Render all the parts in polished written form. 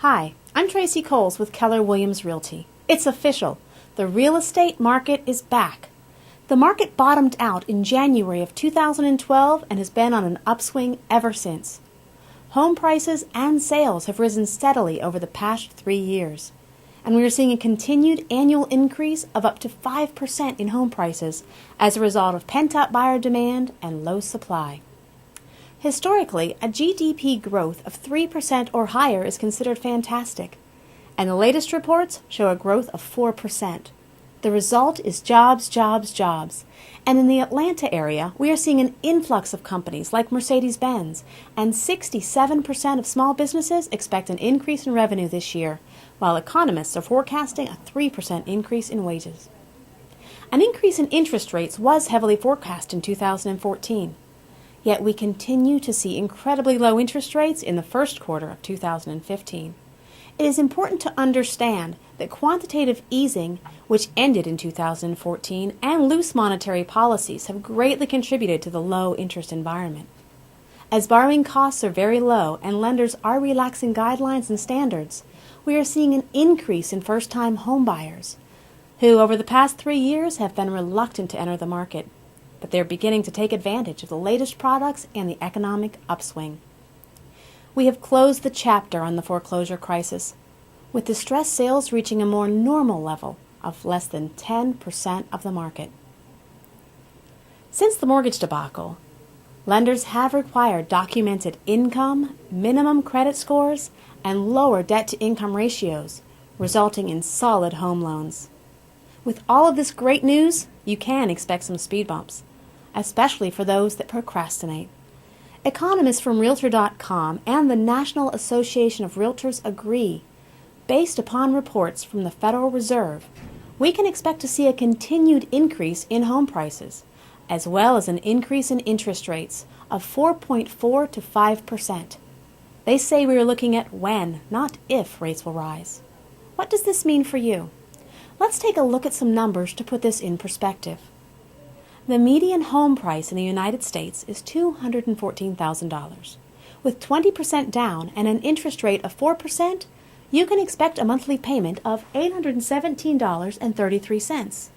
Hi, I'm Tracy Coles with Keller Williams Realty. It's official. The real estate market is back. The market bottomed out in January of 2012 and has been on an upswing ever since. Home prices and sales have risen steadily over the past 3 years, and we are seeing a continued annual increase of up to 5% in home prices as a result of pent-up buyer demand and low supply. Historically, a GDP growth of 3% or higher is considered fantastic, and the latest reports show a growth of 4%. The result is jobs, jobs, jobs. And in the Atlanta area, we are seeing an influx of companies like Mercedes Benz, and 67% of small businesses expect an increase in revenue this year, while economists are forecasting a 3% increase in wages. An increase in interest rates was heavily forecast in 2014. Yet we continue to see incredibly low interest rates in the first quarter of 2015. It is important to understand that quantitative easing, which ended in 2014, and loose monetary policies have greatly contributed to the low interest environment. As borrowing costs are very low and lenders are relaxing guidelines and standards, we are seeing an increase in first-time homebuyers, who over the past 3 years have been reluctant to enter the market. But they're beginning to take advantage of the latest products and the economic upswing. We have closed the chapter on the foreclosure crisis, with distressed sales reaching a more normal level of less than 10% of the market. Since the mortgage debacle, lenders have required documented income, minimum credit scores, and lower debt-to-income ratios, resulting in solid home loans. With all of this great news, you can expect some speed bumps, especially for those that procrastinate. Economists from Realtor.com and the National Association of Realtors agree, based upon reports from the Federal Reserve, we can expect to see a continued increase in home prices, as well as an increase in interest rates of 4.4 to 5%. They say we are looking at when, not if, rates will rise. What does this mean for you? Let's take a look at some numbers to put this in perspective. The median home price in the United States is $214,000. With 20% down and an interest rate of 4%, you can expect a monthly payment of $817.33.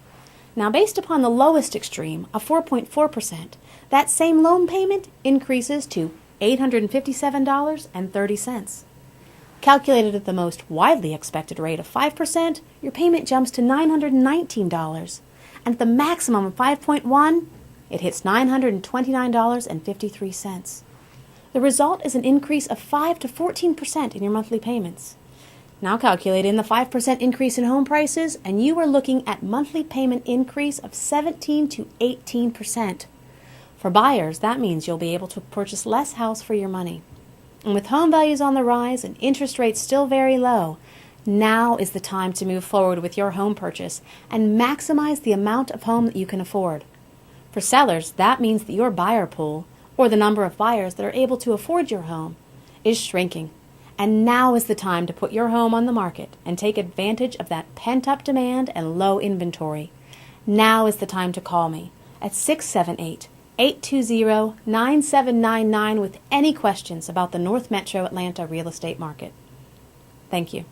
Now, based upon the lowest extreme of 4.4%, that same loan payment increases to $857.30. Calculated at the most widely expected rate of 5%, your payment jumps to $919. And at the maximum of 5.1, it hits $929.53. The result is an increase of 5 to 14% in your monthly payments. Now calculate in the 5% increase in home prices, and you are looking at monthly payment increase of 17 to 18%. For buyers, that means you'll be able to purchase less house for your money. And with home values on the rise and interest rates still very low, now is the time to move forward with your home purchase and maximize the amount of home that you can afford. For sellers, that means that your buyer pool, or the number of buyers that are able to afford your home, is shrinking. And now is the time to put your home on the market and take advantage of that pent-up demand and low inventory. Now is the time to call me at 678-820-9799 with any questions about the North Metro Atlanta real estate market. Thank you.